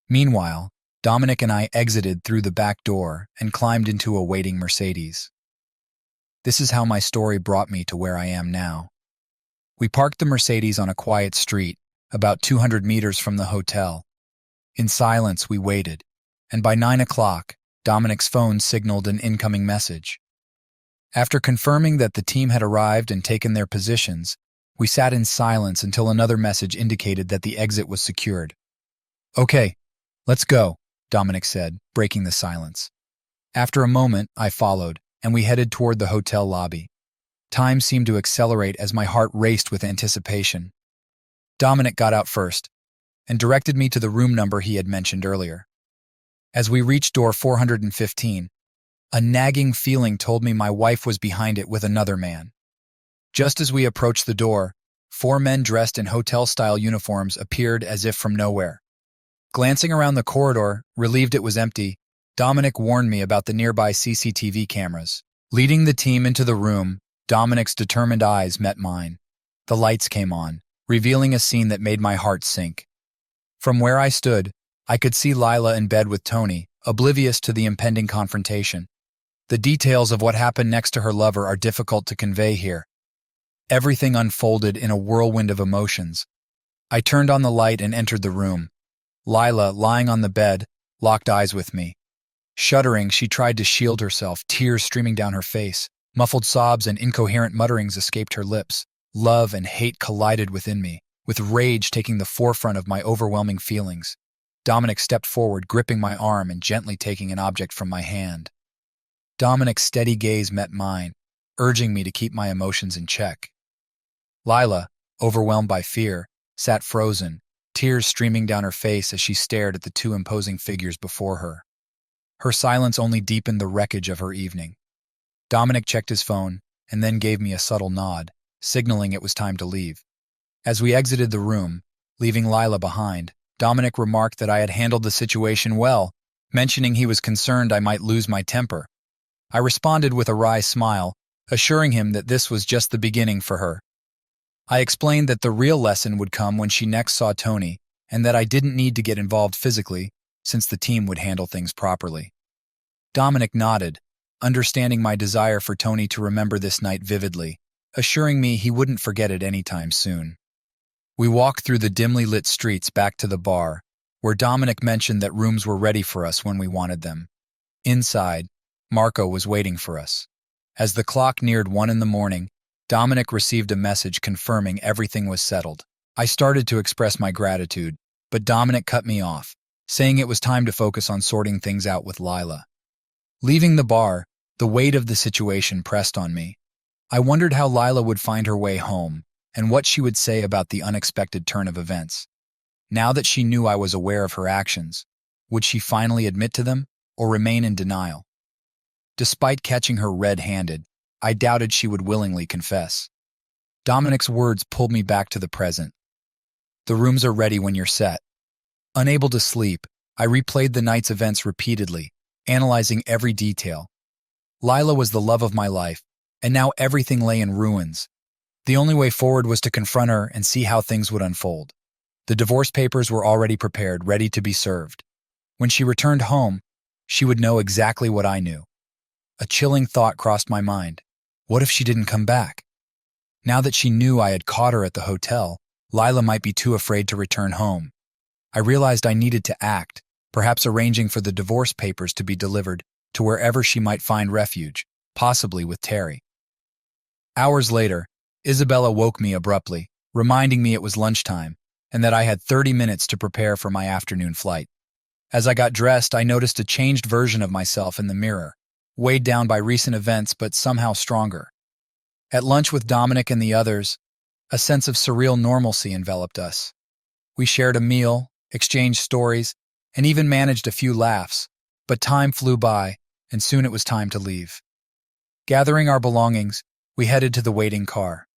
Meanwhile, Dominic and I exited through the back door and climbed into a waiting Mercedes. This is how my story brought me to where I am now. We parked the Mercedes on a quiet street, about 200 meters from the hotel. In silence, we waited, and by 9 o'clock, Dominic's phone signaled an incoming message. After confirming that the team had arrived and taken their positions, we sat in silence until another message indicated that the exit was secured. "Okay, let's go," Dominic said, breaking the silence. After a moment, I followed, and we headed toward the hotel lobby. Time seemed to accelerate as my heart raced with anticipation. Dominic got out first and directed me to the room number he had mentioned earlier. As we reached door 415, a nagging feeling told me my wife was behind it with another man. Just as we approached the door, 4 men dressed in hotel-style uniforms appeared as if from nowhere. Glancing around the corridor, relieved it was empty, Dominic warned me about the nearby CCTV cameras. Leading the team into the room, Dominic's determined eyes met mine. The lights came on, revealing a scene that made my heart sink. From where I stood, I could see Lila in bed with Tony, oblivious to the impending confrontation. The details of what happened next to her lover are difficult to convey here. Everything unfolded in a whirlwind of emotions. I turned on the light and entered the room. Lila, lying on the bed, locked eyes with me. Shuddering, she tried to shield herself, tears streaming down her face. Muffled sobs and incoherent mutterings escaped her lips. Love and hate collided within me, with rage taking the forefront of my overwhelming feelings. Dominic stepped forward, gripping my arm and gently taking an object from my hand. Dominic's steady gaze met mine, urging me to keep my emotions in check. Lila, overwhelmed by fear, sat frozen, tears streaming down her face as she stared at the two imposing figures before her. Her silence only deepened the wreckage of her evening. Dominic checked his phone and then gave me a subtle nod, signaling it was time to leave. As we exited the room, leaving Lila behind, Dominic remarked that I had handled the situation well, mentioning he was concerned I might lose my temper. I responded with a wry smile, assuring him that this was just the beginning for her. I explained that the real lesson would come when she next saw Tony, and that I didn't need to get involved physically, since the team would handle things properly. Dominic nodded, understanding my desire for Tony to remember this night vividly, assuring me he wouldn't forget it anytime soon. We walked through the dimly lit streets back to the bar, where Dominic mentioned that rooms were ready for us when we wanted them. Inside, Marco was waiting for us. As the clock neared 1 a.m, Dominic received a message confirming everything was settled. I started to express my gratitude, but Dominic cut me off, saying it was time to focus on sorting things out with Lila. Leaving the bar, the weight of the situation pressed on me. I wondered how Lila would find her way home, and what she would say about the unexpected turn of events. Now that she knew I was aware of her actions, would she finally admit to them, or remain in denial? Despite catching her red-handed, I doubted she would willingly confess. Dominic's words pulled me back to the present. The rooms are ready when you're set. Unable to sleep, I replayed the night's events repeatedly, analyzing every detail. Lila was the love of my life, and now everything lay in ruins. The only way forward was to confront her and see how things would unfold. The divorce papers were already prepared, ready to be served. When she returned home, she would know exactly what I knew. A chilling thought crossed my mind. What if she didn't come back? Now that she knew I had caught her at the hotel, Lila might be too afraid to return home. I realized I needed to act, perhaps arranging for the divorce papers to be delivered to wherever she might find refuge, possibly with Terry. Hours later, Isabella woke me abruptly, reminding me it was lunchtime and that I had 30 minutes to prepare for my afternoon flight. As I got dressed, I noticed a changed version of myself in the mirror, weighed down by recent events but somehow stronger. At lunch with Dominic and the others, a sense of surreal normalcy enveloped us. We shared a meal, exchanged stories, and even managed a few laughs, but time flew by, and soon it was time to leave. Gathering our belongings, we headed to the waiting car.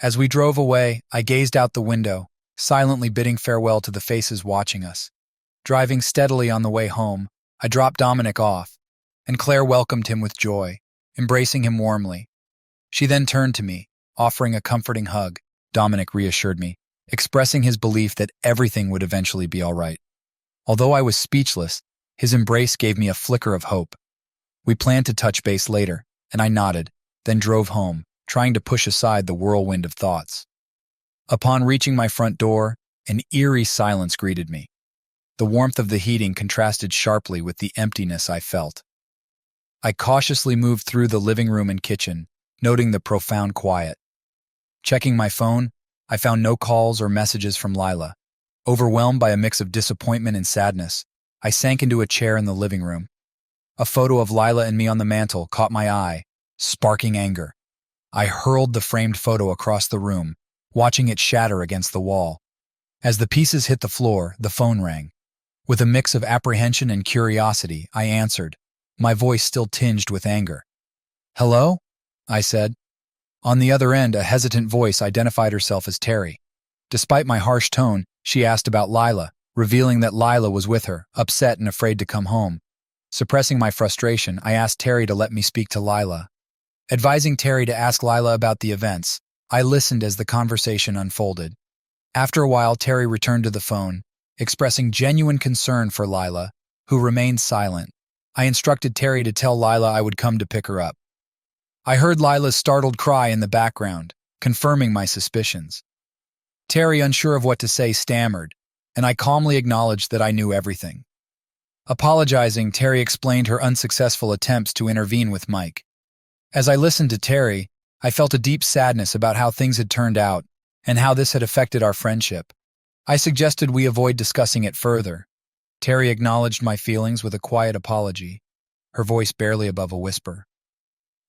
As we drove away, I gazed out the window, silently bidding farewell to the faces watching us. Driving steadily on the way home, I dropped Dominic off, and Claire welcomed him with joy, embracing him warmly. She then turned to me, offering a comforting hug. Dominic reassured me, expressing his belief that everything would eventually be all right. Although I was speechless, his embrace gave me a flicker of hope. We planned to touch base later, and I nodded, then drove home, trying to push aside the whirlwind of thoughts. Upon reaching my front door, an eerie silence greeted me. The warmth of the heating contrasted sharply with the emptiness I felt. I cautiously moved through the living room and kitchen, noting the profound quiet. Checking my phone, I found no calls or messages from Lila. Overwhelmed by a mix of disappointment and sadness, I sank into a chair in the living room. A photo of Lila and me on the mantel caught my eye, sparking anger. I hurled the framed photo across the room, watching it shatter against the wall. As the pieces hit the floor, the phone rang. With a mix of apprehension and curiosity, I answered, my voice still tinged with anger. "Hello?" I said. On the other end, a hesitant voice identified herself as Terry. Despite my harsh tone, she asked about Lila, revealing that Lila was with her, upset and afraid to come home. Suppressing my frustration, I asked Terry to let me speak to Lila. Advising Terry to ask Lila about the events, I listened as the conversation unfolded. After a while, Terry returned to the phone, expressing genuine concern for Lila, who remained silent. I instructed Terry to tell Lila I would come to pick her up. I heard Lila's startled cry in the background, confirming my suspicions. Terry, unsure of what to say, stammered, and I calmly acknowledged that I knew everything. Apologizing, Terry explained her unsuccessful attempts to intervene with Mike. As I listened to Terry, I felt a deep sadness about how things had turned out and how this had affected our friendship. I suggested we avoid discussing it further. Terry acknowledged my feelings with a quiet apology, her voice barely above a whisper.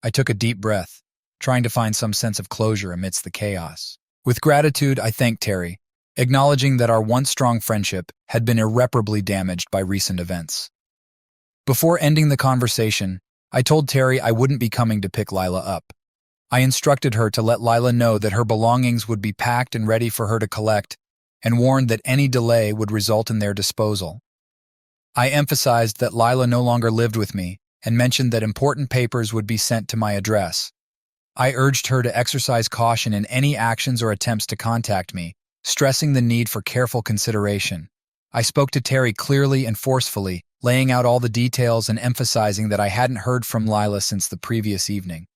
I took a deep breath, trying to find some sense of closure amidst the chaos. With gratitude, I thanked Terry, acknowledging that our once strong friendship had been irreparably damaged by recent events. Before ending the conversation, I told Terry I wouldn't be coming to pick Lila up. I instructed her to let Lila know that her belongings would be packed and ready for her to collect, and warned that any delay would result in their disposal. I emphasized that Lila no longer lived with me and mentioned that important papers would be sent to my address. I urged her to exercise caution in any actions or attempts to contact me, stressing the need for careful consideration. I spoke to Terry clearly and forcefully, laying out all the details and emphasizing that I hadn't heard from Lila since the previous evening.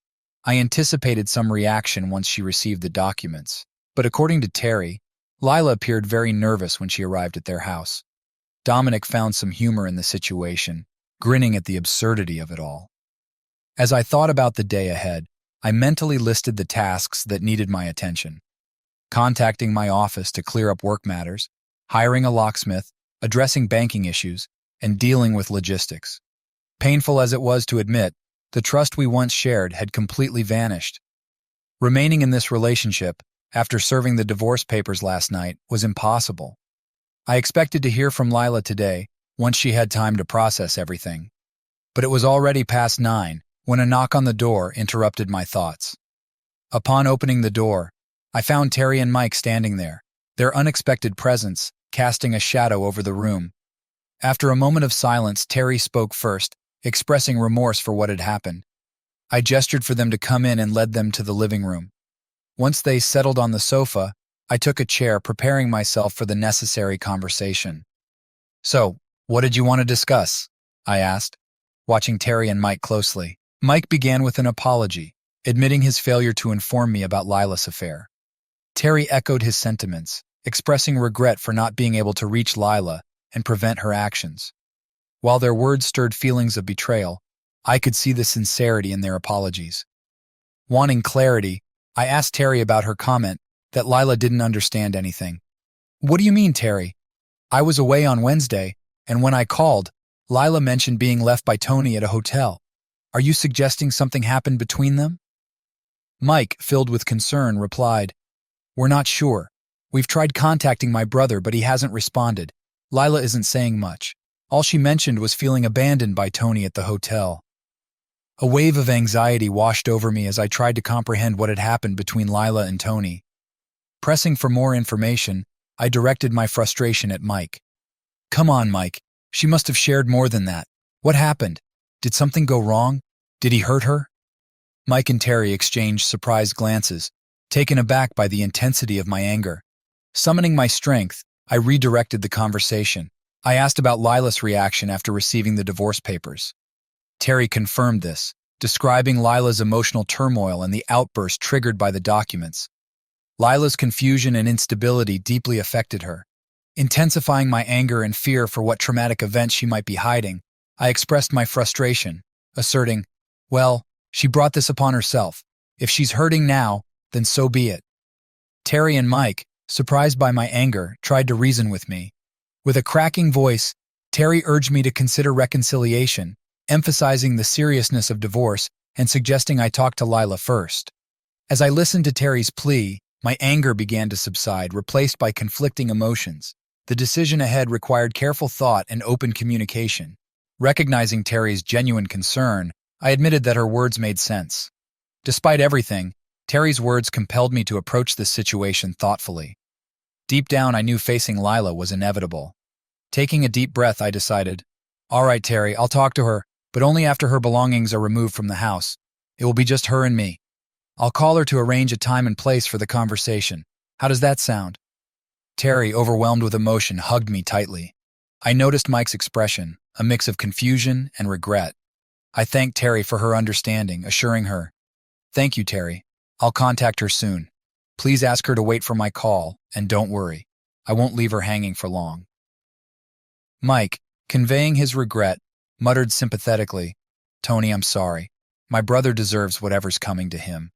I anticipated some reaction once she received the documents, but according to Terry, Lila appeared very nervous when she arrived at their house. Dominic found some humor in the situation, grinning at the absurdity of it all. As I thought about the day ahead, I mentally listed the tasks that needed my attention. Contacting my office to clear up work matters, hiring a locksmith, addressing banking issues, and dealing with logistics. Painful as it was to admit, the trust we once shared had completely vanished. Remaining in this relationship, after serving the divorce papers last night, was impossible. I expected to hear from Lila today, once she had time to process everything. But it was already past 9 when a knock on the door interrupted my thoughts. Upon opening the door, I found Terry and Mike standing there, their unexpected presence casting a shadow over the room. After a moment of silence, Terry spoke first, expressing remorse for what had happened. I gestured for them to come in and led them to the living room. Once they settled on the sofa, I took a chair, preparing myself for the necessary conversation. "So, what did you want to discuss?" I asked, watching Terry and Mike closely. Mike began with an apology, admitting his failure to inform me about Lila's affair. Terry echoed his sentiments, expressing regret for not being able to reach Lila and prevent her actions. While their words stirred feelings of betrayal, I could see the sincerity in their apologies. Wanting clarity, I asked Terry about her comment that Lila didn't understand anything. "What do you mean, Terry? I was away on Wednesday, and when I called, Lila mentioned being left by Tony at a hotel. Are you suggesting something happened between them?" Mike, filled with concern, replied, "We're not sure. We've tried contacting my brother, but he hasn't responded. Lila isn't saying much. All she mentioned was feeling abandoned by Tony at the hotel." A wave of anxiety washed over me as I tried to comprehend what had happened between Lila and Tony. Pressing for more information, I directed my frustration at Mike. "Come on, Mike. She must have shared more than that. What happened? Did something go wrong? Did he hurt her?" Mike and Terry exchanged surprised glances, taken aback by the intensity of my anger. Summoning my strength, I redirected the conversation. I asked about Lila's reaction after receiving the divorce papers. Terry confirmed this, describing Lila's emotional turmoil and the outburst triggered by the documents. Lila's confusion and instability deeply affected her. Intensifying my anger and fear for what traumatic events she might be hiding, I expressed my frustration, asserting, "Well, she brought this upon herself. If she's hurting now, then so be it." Terry and Mike, surprised by my anger, tried to reason with me. With a cracking voice, Terry urged me to consider reconciliation, emphasizing the seriousness of divorce and suggesting I talk to Lila first. As I listened to Terry's plea, my anger began to subside, replaced by conflicting emotions. The decision ahead required careful thought and open communication. Recognizing Terry's genuine concern, I admitted that her words made sense. Despite everything, Terry's words compelled me to approach this situation thoughtfully. Deep down, I knew facing Lila was inevitable. Taking a deep breath, I decided, "All right, Terry, I'll talk to her, but only after her belongings are removed from the house. It will be just her and me." I'll call her to arrange a time and place for the conversation. How does that sound? Terry, overwhelmed with emotion, hugged me tightly. I noticed Mike's expression, a mix of confusion and regret. I thanked Terry for her understanding, assuring her, "Thank you, Terry. I'll contact her soon. Please ask her to wait for my call, and don't worry. I won't leave her hanging for long." Mike, conveying his regret, muttered sympathetically, "Tony, I'm sorry. My brother deserves whatever's coming to him."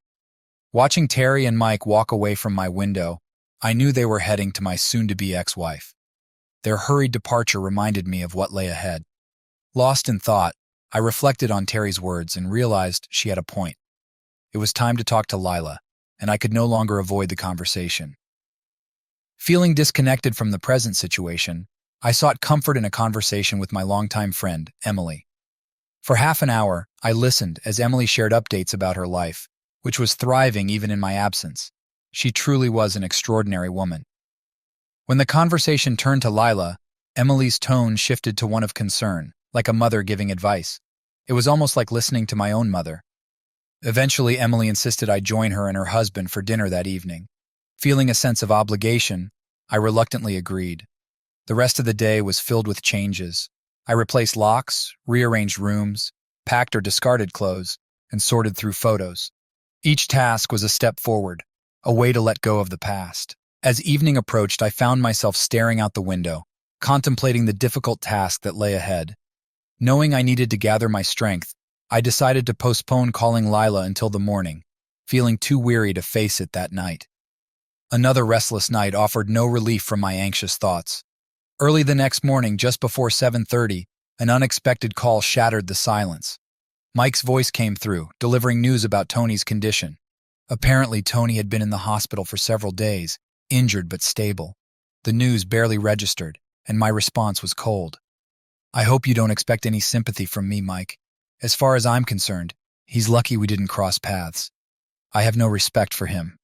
Watching Terry and Mike walk away from my window, I knew they were heading to my soon-to-be ex-wife. Their hurried departure reminded me of what lay ahead. Lost in thought, I reflected on Terry's words and realized she had a point. It was time to talk to Lila, and I could no longer avoid the conversation. Feeling disconnected from the present situation, I sought comfort in a conversation with my longtime friend, Emily. For half an hour, I listened as Emily shared updates about her life, which was thriving even in my absence. She truly was an extraordinary woman. When the conversation turned to Lila, Emily's tone shifted to one of concern, like a mother giving advice. It was almost like listening to my own mother. Eventually, Emily insisted I join her and her husband for dinner that evening. Feeling a sense of obligation, I reluctantly agreed. The rest of the day was filled with changes. I replaced locks, rearranged rooms, packed or discarded clothes, and sorted through photos. Each task was a step forward, a way to let go of the past. As evening approached, I found myself staring out the window, contemplating the difficult task that lay ahead. Knowing I needed to gather my strength, I decided to postpone calling Lila until the morning, feeling too weary to face it that night. Another restless night offered no relief from my anxious thoughts. Early the next morning, just before 7:30, an unexpected call shattered the silence. Mike's voice came through, delivering news about Tony's condition. Apparently, Tony had been in the hospital for several days, injured but stable. The news barely registered, and my response was cold. "I hope you don't expect any sympathy from me, Mike. As far as I'm concerned, he's lucky we didn't cross paths. I have no respect for him."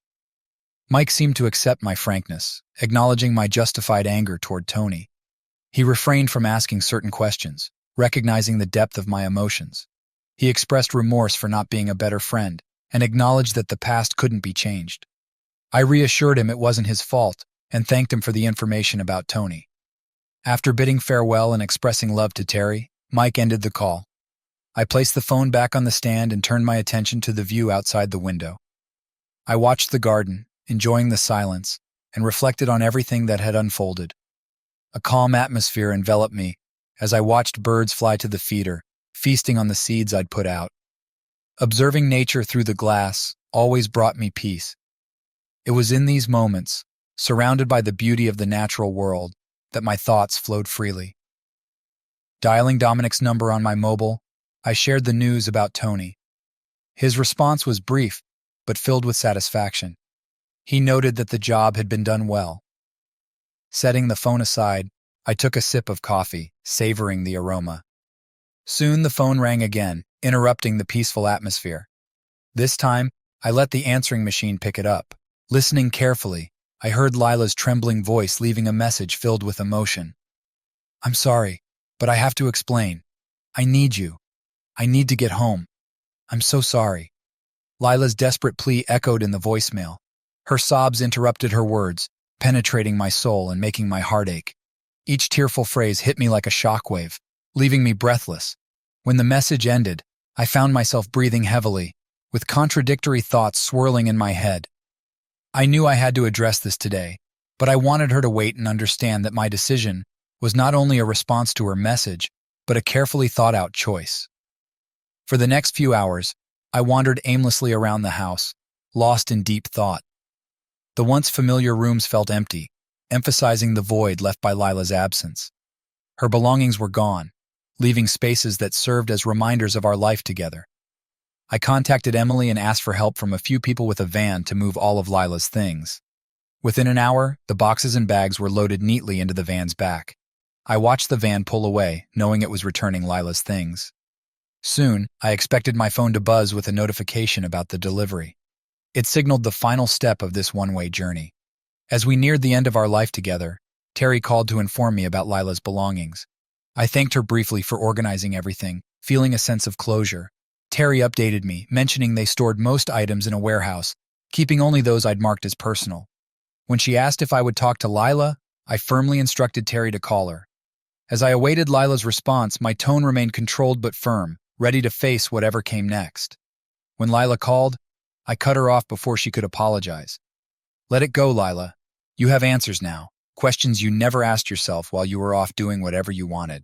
Mike seemed to accept my frankness, acknowledging my justified anger toward Tony. He refrained from asking certain questions, recognizing the depth of my emotions. He expressed remorse for not being a better friend and acknowledged that the past couldn't be changed. I reassured him it wasn't his fault and thanked him for the information about Tony. After bidding farewell and expressing love to Terry, Mike ended the call. I placed the phone back on the stand and turned my attention to the view outside the window. I watched the garden, enjoying the silence, and reflected on everything that had unfolded. A calm atmosphere enveloped me as I watched birds fly to the feeder, feasting on the seeds I'd put out. Observing nature through the glass always brought me peace. It was in these moments, surrounded by the beauty of the natural world, that my thoughts flowed freely. Dialing Dominic's number on my mobile, I shared the news about Tony. His response was brief, but filled with satisfaction. He noted that the job had been done well. Setting the phone aside, I took a sip of coffee, savoring the aroma. Soon the phone rang again, interrupting the peaceful atmosphere. This time, I let the answering machine pick it up. Listening carefully, I heard Lila's trembling voice leaving a message filled with emotion. "I'm sorry, but I have to explain. I need you. I need to get home. I'm so sorry." Lila's desperate plea echoed in the voicemail. Her sobs interrupted her words, penetrating my soul and making my heart ache. Each tearful phrase hit me like a shockwave, leaving me breathless. When the message ended, I found myself breathing heavily, with contradictory thoughts swirling in my head. I knew I had to address this today, but I wanted her to wait and understand that my decision was not only a response to her message, but a carefully thought-out choice. For the next few hours, I wandered aimlessly around the house, lost in deep thought. The once familiar rooms felt empty, emphasizing the void left by Lila's absence. Her belongings were gone, leaving spaces that served as reminders of our life together. I contacted Emily and asked for help from a few people with a van to move all of Lila's things. Within an hour, the boxes and bags were loaded neatly into the van's back. I watched the van pull away, knowing it was returning Lila's things. Soon, I expected my phone to buzz with a notification about the delivery. It signaled the final step of this one-way journey. As we neared the end of our life together, Terry called to inform me about Lila's belongings. I thanked her briefly for organizing everything, feeling a sense of closure. Terry updated me, mentioning they stored most items in a warehouse, keeping only those I'd marked as personal. When she asked if I would talk to Lila, I firmly instructed Terry to call her. As I awaited Lila's response, my tone remained controlled but firm, ready to face whatever came next. When Lila called, I cut her off before she could apologize. Let it go, Lila. You have answers now, questions you never asked yourself while you were off doing whatever you wanted.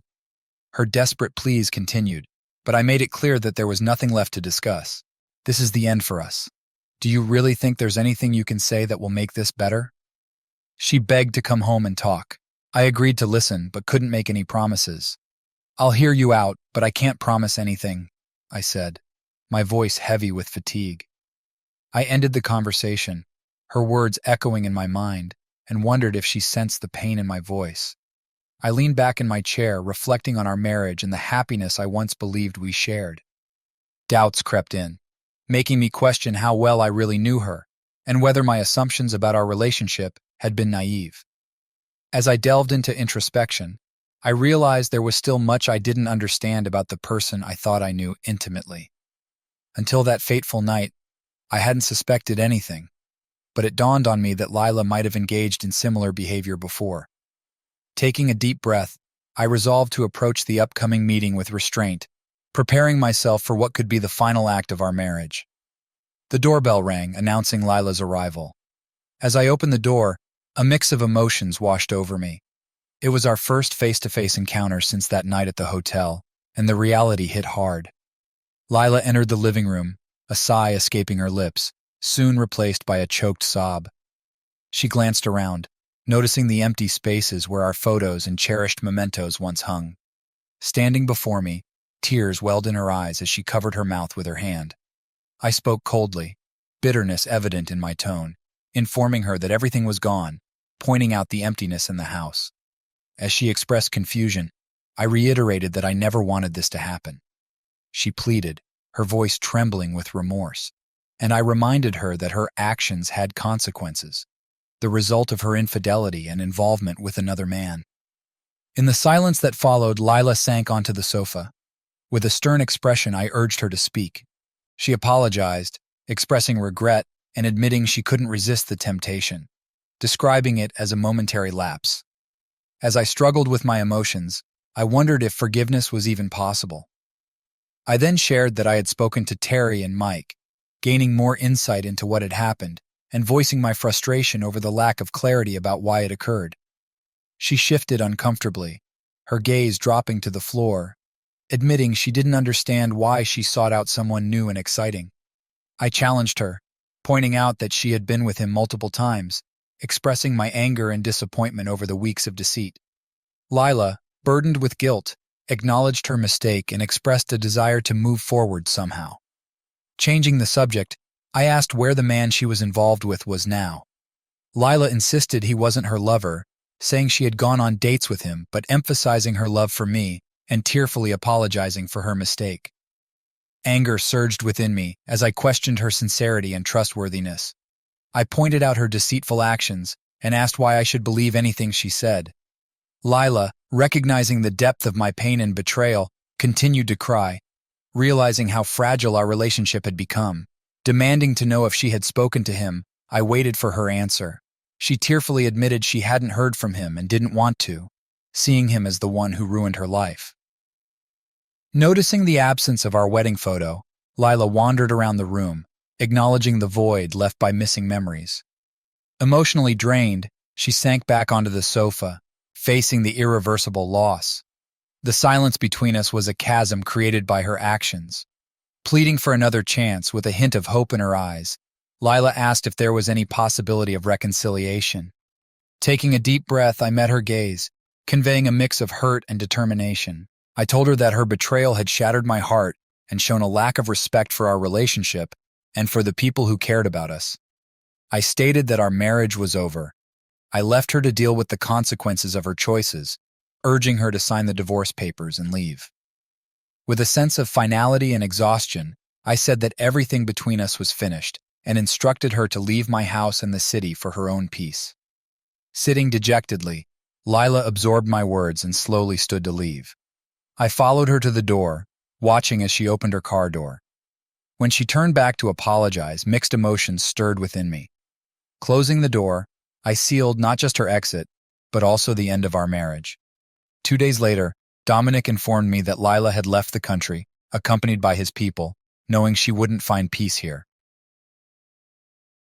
Her desperate pleas continued, but I made it clear that there was nothing left to discuss. This is the end for us. Do you really think there's anything you can say that will make this better? She begged to come home and talk. I agreed to listen, but couldn't make any promises. I'll hear you out, but I can't promise anything, I said, my voice heavy with fatigue. I ended the conversation, her words echoing in my mind, and wondered if she sensed the pain in my voice. I leaned back in my chair, reflecting on our marriage and the happiness I once believed we shared. Doubts crept in, making me question how well I really knew her, and whether my assumptions about our relationship had been naive. As I delved into introspection, I realized there was still much I didn't understand about the person I thought I knew intimately. Until that fateful night, I hadn't suspected anything, but it dawned on me that Lila might have engaged in similar behavior before. Taking a deep breath, I resolved to approach the upcoming meeting with restraint, preparing myself for what could be the final act of our marriage. The doorbell rang, announcing Lila's arrival. As I opened the door, a mix of emotions washed over me. It was our first face-to-face encounter since that night at the hotel, and the reality hit hard. Lila entered the living room, a sigh escaping her lips, soon replaced by a choked sob. She glanced around, noticing the empty spaces where our photos and cherished mementos once hung. Standing before me, tears welled in her eyes as she covered her mouth with her hand. I spoke coldly, bitterness evident in my tone, informing her that everything was gone, pointing out the emptiness in the house. As she expressed confusion, I reiterated that I never wanted this to happen. She pleaded, her voice trembling with remorse, and I reminded her that her actions had consequences, the result of her infidelity and involvement with another man. In the silence that followed, Lila sank onto the sofa. With a stern expression, I urged her to speak. She apologized, expressing regret and admitting she couldn't resist the temptation, describing it as a momentary lapse. As I struggled with my emotions, I wondered if forgiveness was even possible. I then shared that I had spoken to Terry and Mike, gaining more insight into what had happened and voicing my frustration over the lack of clarity about why it occurred. She shifted uncomfortably, her gaze dropping to the floor, admitting she didn't understand why she sought out someone new and exciting. I challenged her, pointing out that she had been with him multiple times, expressing my anger and disappointment over the weeks of deceit. Lila, burdened with guilt, acknowledged her mistake and expressed a desire to move forward somehow. Changing the subject, I asked where the man she was involved with was now. Lila insisted he wasn't her lover, saying she had gone on dates with him, but emphasizing her love for me and tearfully apologizing for her mistake. Anger surged within me as I questioned her sincerity and trustworthiness. I pointed out her deceitful actions and asked why I should believe anything she said. Lila, recognizing the depth of my pain and betrayal, continued to cry, realizing how fragile our relationship had become. Demanding to know if she had spoken to him, I waited for her answer. She tearfully admitted she hadn't heard from him and didn't want to, seeing him as the one who ruined her life. Noticing the absence of our wedding photo, Lila wandered around the room, acknowledging the void left by missing memories. Emotionally drained, she sank back onto the sofa, facing the irreversible loss. The silence between us was a chasm created by her actions. Pleading for another chance with a hint of hope in her eyes, Lila asked if there was any possibility of reconciliation. Taking a deep breath, I met her gaze, conveying a mix of hurt and determination. I told her that her betrayal had shattered my heart and shown a lack of respect for our relationship and for the people who cared about us. I stated that our marriage was over. I left her to deal with the consequences of her choices, urging her to sign the divorce papers and leave. With a sense of finality and exhaustion, I said that everything between us was finished and instructed her to leave my house and the city for her own peace. Sitting dejectedly, Lila absorbed my words and slowly stood to leave. I followed her to the door, watching as she opened her car door, When she turned back to apologize, mixed emotions stirred within me. Closing the door, I sealed not just her exit, but also the end of our marriage. 2 days later, Dominic informed me that Lila had left the country, accompanied by his people, knowing she wouldn't find peace here.